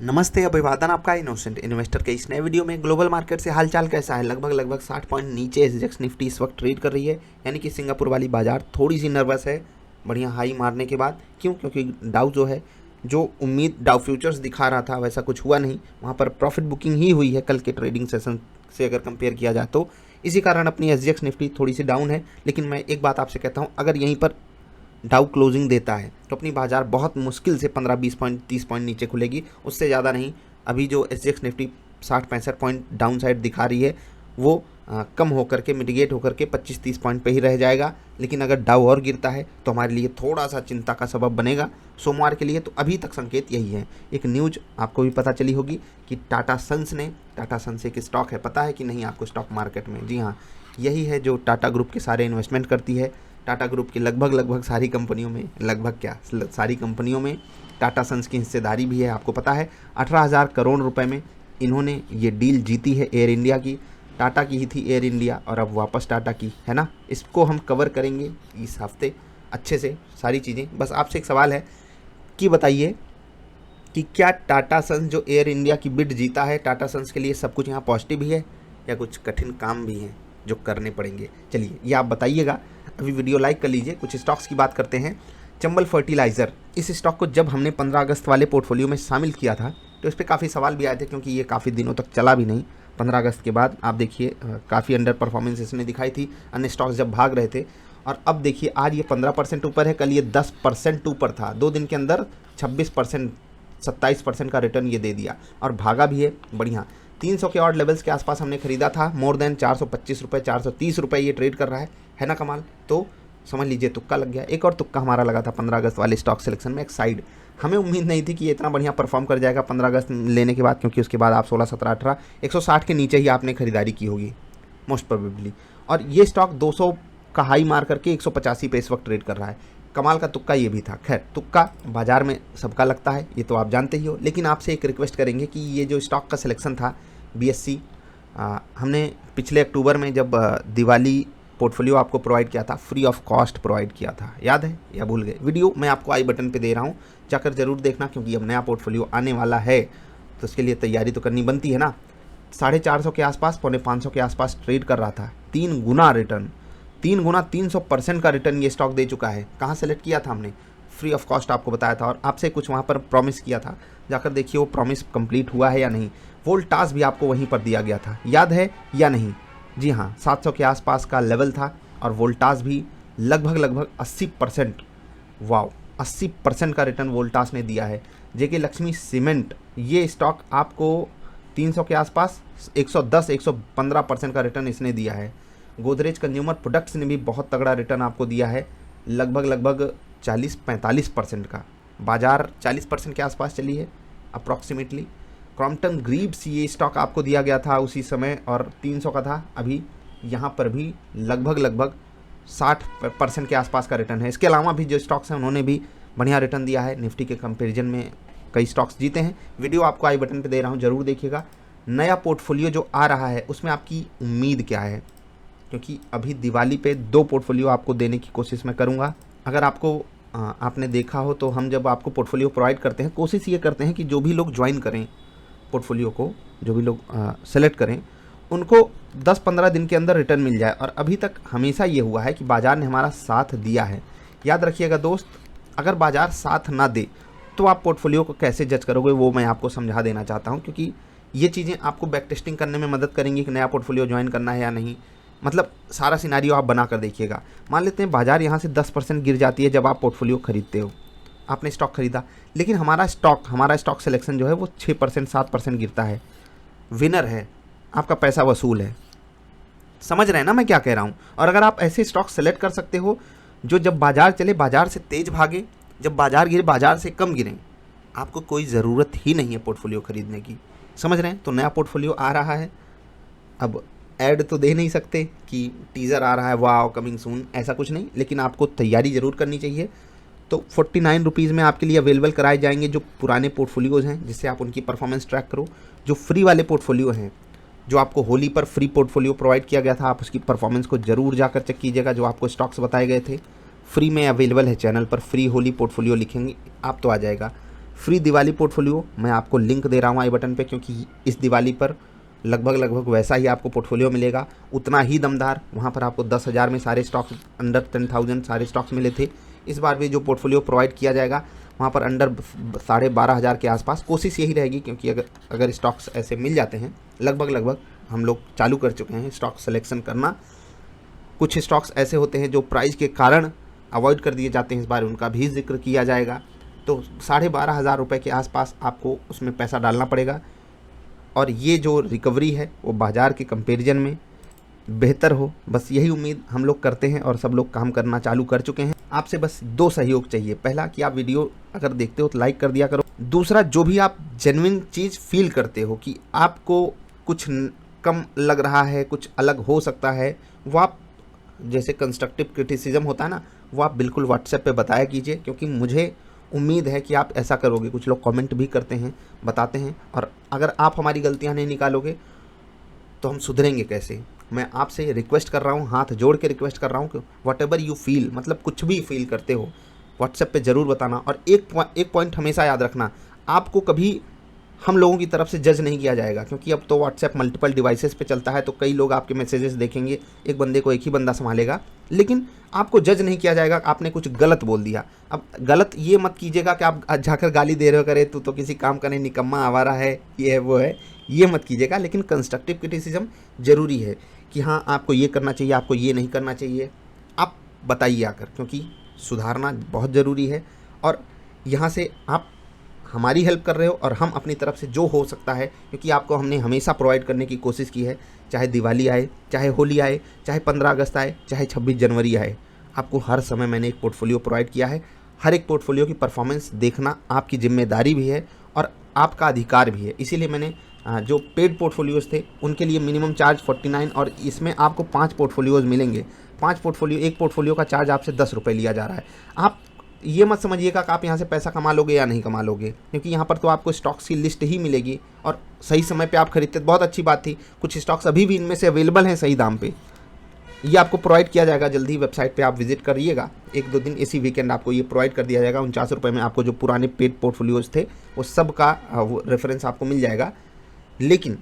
नमस्ते, अभिवादन आपका इनोसेंट इन्वेस्टर के इस नए वीडियो में। ग्लोबल मार्केट से हालचाल कैसा है? लगभग 60 पॉइंट नीचे एसजेक्स निफ्टी इस वक्त ट्रेड कर रही है, यानी कि सिंगापुर वाली बाजार थोड़ी सी नर्वस है बढ़िया हाई मारने के बाद। क्यों? क्योंकि डाउ जो है, जो उम्मीद डाउ फ्यूचर्स दिखा रहा था वैसा कुछ हुआ नहीं, वहाँ पर प्रॉफिट बुकिंग ही हुई है कल के ट्रेडिंग सेशन से अगर कंपेयर किया जाए तो। इसी कारण अपनी एसजेक्स निफ्टी थोड़ी सी डाउन है। लेकिन मैं एक बात आपसे कहता हूँ, अगर यहीं पर डाउ क्लोजिंग देता है तो अपनी बाजार बहुत मुश्किल से 15-20 पॉइंट 30 पॉइंट नीचे खुलेगी, उससे ज़्यादा नहीं। अभी जो SGX Nifty 60-65 point down side दिखा रही है वो कम होकर के मिटिगेट होकर के 25-30 पॉइंट पे ही रह जाएगा। लेकिन अगर डाउ और गिरता है तो हमारे लिए थोड़ा सा चिंता का सबब बनेगा सोमवार के लिए। तो अभी तक संकेत यही है। एक न्यूज आपको भी पता चली होगी कि टाटा सन्स एक स्टॉक है, पता है कि नहीं आपको स्टॉक मार्केट में? जी हाँ, यही है जो टाटा ग्रुप के सारे इन्वेस्टमेंट करती है। टाटा ग्रुप की लगभग सारी कंपनियों में, सारी कंपनियों में टाटा सन्स की हिस्सेदारी भी है। आपको पता है 18,000 करोड़ रुपए में इन्होंने ये डील जीती है एयर इंडिया की। टाटा की ही थी एयर इंडिया और अब वापस टाटा की है ना। इसको हम कवर करेंगे इस हफ्ते अच्छे से सारी चीज़ें। बस आपसे एक सवाल है कि बताइए कि क्या टाटा सन्स जो एयर इंडिया की बिड जीता है, टाटा सन्स के लिए सब कुछ यहाँ पॉजिटिव ही है या कुछ कठिन काम भी हैं जो करने पड़ेंगे? चलिए ये आप बताइएगा। अभी वीडियो लाइक कर लीजिए। कुछ स्टॉक्स की बात करते हैं। चंबल फर्टिलाइज़र, इस स्टॉक को जब हमने 15 अगस्त वाले पोर्टफोलियो में शामिल किया था तो इस पर काफ़ी सवाल भी आए थे, क्योंकि ये काफ़ी दिनों तक चला भी नहीं। 15 अगस्त के बाद आप देखिए काफ़ी अंडर परफॉर्मेंस इसने दिखाई थी, अन्य स्टॉक्स जब भाग रहे थे। और अब देखिए आज ये 15% ऊपर है, कल ये 10% ऊपर था। 2 दिन के अंदर 26%, 27% का रिटर्न ये दे दिया और भागा भी है बढ़िया। 300 के और लेवल्स के आसपास हमने खरीदा था। मोर देन 425 रुपये, 430 रुपये ये ट्रेड कर रहा है ना कमाल? तो समझ लीजिए तुक्का लग गया। एक और तुक्का हमारा लगा था 15 अगस्त वाले स्टॉक सिलेक्शन में, एक साइड। हमें उम्मीद नहीं थी कि ये इतना बढ़िया परफॉर्म कर जाएगा 15 अगस्त लेने के बाद, क्योंकि उसके बाद आप 16, 17, 18, 160 के नीचे ही आपने खरीदारी की होगी मोस्ट प्रोबेबली। और ये स्टॉक 200 का हाई मार करके 185 पे इस वक्त ट्रेड कर रहा है। कमाल का तुक्का ये भी था। खैर, तुक्का बाजार में सबका लगता है, ये तो आप जानते ही हो। लेकिन आपसे एक रिक्वेस्ट करेंगे कि ये जो स्टॉक का सिलेक्शन था BSC, हमने पिछले अक्टूबर में जब दिवाली पोर्टफोलियो आपको प्रोवाइड किया था, फ्री ऑफ कॉस्ट प्रोवाइड किया था, याद है या भूल गए? वीडियो मैं आपको आई बटन पे दे रहा हूँ, जाकर जरूर देखना, क्योंकि अब नया पोर्टफोलियो आने वाला है तो उसके लिए तैयारी तो करनी बनती है ना। 450 के आसपास, 450 के आसपास ट्रेड कर रहा था। 3 गुना रिटर्न, 300% का रिटर्न ये स्टॉक दे चुका है। कहाँ सेलेक्ट किया था हमने? फ्री ऑफ कॉस्ट आपको बताया था और आपसे कुछ वहाँ पर प्रॉमिस किया था। जाकर देखिए वो प्रॉमिस कंप्लीट हुआ है या नहीं। वोल्टास भी आपको वहीं पर दिया गया था, याद है या नहीं? जी हाँ, 700 के आसपास का लेवल था और वोल्टास भी लगभग 80%, वाव, 80% का रिटर्न वोल्टास ने दिया है। जेके लक्ष्मी सीमेंट, ये स्टॉक आपको 300 के आसपास 110-115% का रिटर्न इसने दिया है। गोदरेज कंज्यूमर प्रोडक्ट्स ने भी बहुत तगड़ा रिटर्न आपको दिया है, लगभग 40-45% का। बाजार 40% के आसपास चली है अप्रॉक्सीमेटली। क्रॉम्पटन ग्रीव्स, ये स्टॉक आपको दिया गया था उसी समय और 300 का था। अभी यहाँ पर भी लगभग 60% के आसपास का रिटर्न है। इसके अलावा भी जो स्टॉक्स हैं उन्होंने भी बढ़िया रिटर्न दिया है। निफ्टी के कंपैरिजन में कई स्टॉक्स जीते हैं। वीडियो आपको आई बटन पे दे रहा हूँ, ज़रूर देखिएगा। नया पोर्टफोलियो जो आ रहा है उसमें आपकी उम्मीद क्या है? क्योंकि अभी दिवाली पे 2 पोर्टफोलियो आपको देने की कोशिश मैं करूँगा। अगर आपको आपने देखा हो तो हम जब आपको पोर्टफोलियो प्रोवाइड करते हैं, कोशिश ये करते हैं कि जो भी लोग ज्वाइन करें पोर्टफोलियो को, जो भी लोग सेलेक्ट करें, उनको 10-15 दिन के अंदर रिटर्न मिल जाए। और अभी तक हमेशा ये हुआ है कि बाज़ार ने हमारा साथ दिया है। याद रखिएगा दोस्त, अगर बाज़ार साथ ना दे तो आप पोर्टफोलियो को कैसे जज करोगे, वो मैं आपको समझा देना चाहता हूँ। क्योंकि ये चीज़ें आपको बैक टेस्टिंग करने में मदद करेंगी कि नया पोर्टफोलियो ज्वाइन करना है या नहीं। मतलब सारा सिनारियो आप बना कर देखिएगा। मान लेते हैं बाज़ार यहाँ से 10% गिर जाती है जब आप पोर्टफोलियो खरीदते हो, आपने स्टॉक खरीदा, लेकिन हमारा स्टॉक सिलेक्शन जो है वो 6% 7% गिरता है। विनर है, आपका पैसा वसूल है। समझ रहे हैं ना मैं क्या कह रहा हूँ? और अगर आप ऐसे स्टॉक सेलेक्ट कर सकते हो जो जब बाजार चले बाजार से तेज भागे, जब बाजार गिरे बाजार से कम गिरे, आपको कोई ज़रूरत ही नहीं है पोर्टफोलियो खरीदने की। समझ रहे हैं? तो नया पोर्टफोलियो आ रहा है। अब ऐड तो दे नहीं सकते कि टीज़र आ रहा है, वाओ कमिंग सून, ऐसा कुछ नहीं, लेकिन आपको तैयारी ज़रूर करनी चाहिए। तो 49 रुपीज़ में आपके लिए अवेलेबल कराए जाएंगे जो पुराने पोर्टफोलियोज़ हैं, जिससे आप उनकी परफॉर्मेंस ट्रैक करो। जो फ्री वाले पोर्टफोलियो हैं, जो आपको होली पर फ्री पोर्टफोलियो प्रोवाइड किया गया था, आप उसकी परफॉर्मेंस को ज़रूर जाकर चेक कीजिएगा। जो आपको स्टॉक्स बताए गए थे फ्री में अवेलेबल है चैनल पर, फ्री होली पोर्टफोलियो लिखेंगे आप तो आ जाएगा। फ्री दिवाली पोर्टफोलियो मैं आपको लिंक दे रहा हूँ आई बटन पे, क्योंकि इस दिवाली पर लगभग वैसा ही आपको पोर्टफोलियो मिलेगा, उतना ही दमदार। वहाँ पर आपको 10,000 में सारे स्टॉक्स, अंडर 10,000 सारे स्टॉक्स मिले थे। इस बार भी जो पोर्टफोलियो प्रोवाइड किया जाएगा वहाँ पर अंडर 12,500 के आसपास कोशिश यही रहेगी, क्योंकि अगर स्टॉक्स ऐसे मिल जाते हैं, लगभग हम लोग चालू कर चुके हैं स्टॉक सिलेक्शन करना। कुछ स्टॉक्स ऐसे होते हैं जो प्राइस के कारण अवॉइड कर दिए जाते हैं, इस बार उनका भी जिक्र किया जाएगा। तो 12,500 रुपये के आसपास आपको उसमें पैसा डालना पड़ेगा, और ये जो रिकवरी है वो बाज़ार के कंपैरिजन में बेहतर हो, बस यही उम्मीद हम लोग करते हैं और सब लोग काम करना चालू कर चुके हैं। आपसे बस 2 सहयोग चाहिए। पहला कि आप वीडियो अगर देखते हो तो लाइक कर दिया करो। दूसरा, जो भी आप जेन्युइन चीज़ फील करते हो कि आपको कुछ कम लग रहा है, कुछ अलग हो सकता है, वो आप, जैसे कंस्ट्रक्टिव क्रिटिसिज्म होता है ना, वो आप बिल्कुल व्हाट्सएप पे बताया कीजिए, क्योंकि मुझे उम्मीद है कि आप ऐसा करोगे। कुछ लोग कमेंट भी करते हैं, बताते हैं, और अगर आप हमारी गलतियां नहीं निकालोगे तो हम सुधरेंगे कैसे। मैं आपसे रिक्वेस्ट कर रहा हूँ, हाथ जोड़ के रिक्वेस्ट कर रहा हूँ कि व्हाटएवर यू फील, मतलब कुछ भी फील करते हो व्हाट्सएप पे ज़रूर बताना। और एक पॉइंट हमेशा याद रखना, आपको कभी हम लोगों की तरफ से जज नहीं किया जाएगा, क्योंकि अब तो व्हाट्सएप मल्टीपल डिवाइसेस पे चलता है, तो कई लोग आपके मैसेजेस देखेंगे, एक बंदे को एक ही बंदा संभालेगा, लेकिन आपको जज नहीं किया जाएगा। आपने कुछ गलत बोल दिया, अब गलत ये मत कीजिएगा कि आप जाकर गाली दे रहे हो, करे तो किसी काम का नहीं, निकम्मा आवारा है, ये है वो है, ये मत कीजिएगा। लेकिन कंस्ट्रक्टिव क्रिटिसिज्म ज़रूरी है कि हाँ आपको ये करना चाहिए, आपको ये नहीं करना चाहिए, आप बताइए आकर, क्योंकि सुधारना बहुत ज़रूरी है। और यहाँ से आप हमारी हेल्प कर रहे हो और हम अपनी तरफ से जो हो सकता है, क्योंकि आपको हमने हमेशा प्रोवाइड करने की कोशिश की है, चाहे दिवाली आए, चाहे होली आए, चाहे 15 अगस्त आए, चाहे 26 जनवरी आए, आपको हर समय मैंने एक पोर्टफोलियो प्रोवाइड किया है। हर एक पोर्टफोलियो की परफॉर्मेंस देखना आपकी जिम्मेदारी भी है और आपका अधिकार भी है। इसीलिए मैंने जो पेड पोर्टफोलियोज़ थे उनके लिए मिनिमम चार्ज 49, और इसमें आपको 5 पोर्टफोलियोज़ मिलेंगे। 5 पोर्टफोलियो, एक पोर्टफोलियो का चार्ज आपसे 10 रुपये लिया जा रहा है। आप ये मत समझिएगा कि आप यहाँ से पैसा कमा लोगे या नहीं कमा लोगे, क्योंकि यहाँ पर तो आपको स्टॉक्स की लिस्ट ही मिलेगी, और सही समय पे आप खरीदते तो बहुत अच्छी बात थी। कुछ स्टॉक्स अभी भी इनमें से अवेलेबल हैं सही दाम पे, ये आपको प्रोवाइड किया जाएगा जल्दी। वेबसाइट पे आप विजिट करिएगा, 1-2 दिन इसी वीकेंड आपको ये प्रोवाइड कर दिया जाएगा। 49 रुपये में आपको जो पुराने पेड पोर्टफोलियोज़ थे वो सब का रेफरेंस आपको मिल जाएगा। लेकिन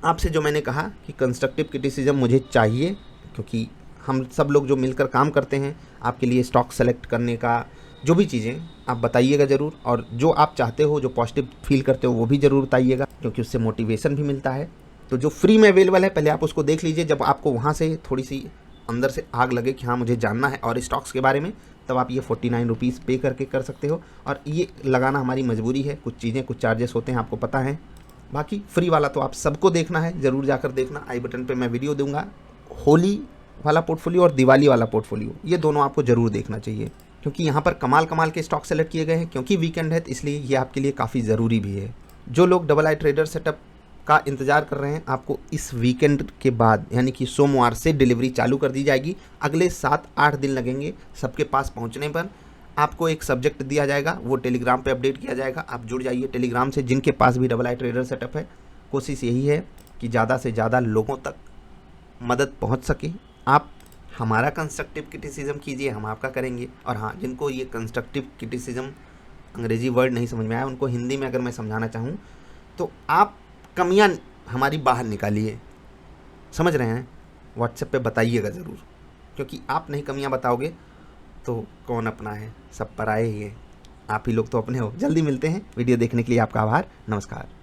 आपसे जो मैंने कहा कि कंस्ट्रक्टिव क्रिटिसिज्म मुझे चाहिए, क्योंकि हम सब लोग जो मिलकर काम करते हैं, आपके लिए स्टॉक सेलेक्ट करने का जो भी चीज़ें आप बताइएगा ज़रूर, और जो आप चाहते हो, जो पॉजिटिव फील करते हो वो भी ज़रूर बताइएगा, क्योंकि उससे मोटिवेशन भी मिलता है। तो जो फ्री में अवेलेबल है पहले आप उसको देख लीजिए, जब आपको वहाँ से थोड़ी सी अंदर से आग लगे कि हाँ मुझे जानना है और स्टॉक्स के बारे में, तब आप ये 49 रुपीज़ पे करके कर सकते हो। और ये लगाना हमारी मजबूरी है, कुछ चीज़ें, कुछ चार्जेस होते हैं, आपको पता है। बाकी फ्री वाला तो आप सबको देखना है, ज़रूर जाकर देखना। आई बटन पे मैं वीडियो दूंगा, होली वाला पोर्टफोलियो और दिवाली वाला पोर्टफोलियो, ये दोनों आपको ज़रूर देखना चाहिए, क्योंकि यहाँ पर कमाल के स्टॉक सेलेक्ट किए गए हैं। क्योंकि वीकेंड है तो इसलिए ये आपके लिए काफ़ी ज़रूरी भी है। जो लोग डबल आई ट्रेडर सेटअप का इंतज़ार कर रहे हैं, आपको इस वीकेंड के बाद यानी कि सोमवार से डिलीवरी चालू कर दी जाएगी। अगले 7-8 दिन लगेंगे सबके पास पहुँचने पर। आपको एक सब्जेक्ट दिया जाएगा, वो टेलीग्राम पे अपडेट किया जाएगा। आप जुड़ जाइए टेलीग्राम से, जिनके पास भी डबल आई ट्रेडर सेटअप है। कोशिश यही है कि ज़्यादा से ज़्यादा लोगों तक मदद पहुंच सके। आप हमारा कंस्ट्रक्टिव क्रिटिसिज्म कीजिए, हम आपका करेंगे। और हाँ, जिनको ये कंस्ट्रक्टिव क्रिटिसिज्म अंग्रेजी वर्ड नहीं समझ में आया, उनको हिंदी में अगर मैं समझाना चाहूँ तो आप कमियाँ हमारी बाहर निकालिए, समझ रहे हैं? व्हाट्सएप पे बताइएगा ज़रूर, क्योंकि आप नहीं कमियाँ बताओगे तो कौन अपना है, सब पराए ही है। आप ही लोग तो अपने हो। जल्दी मिलते हैं। वीडियो देखने के लिए आपका आभार। नमस्कार।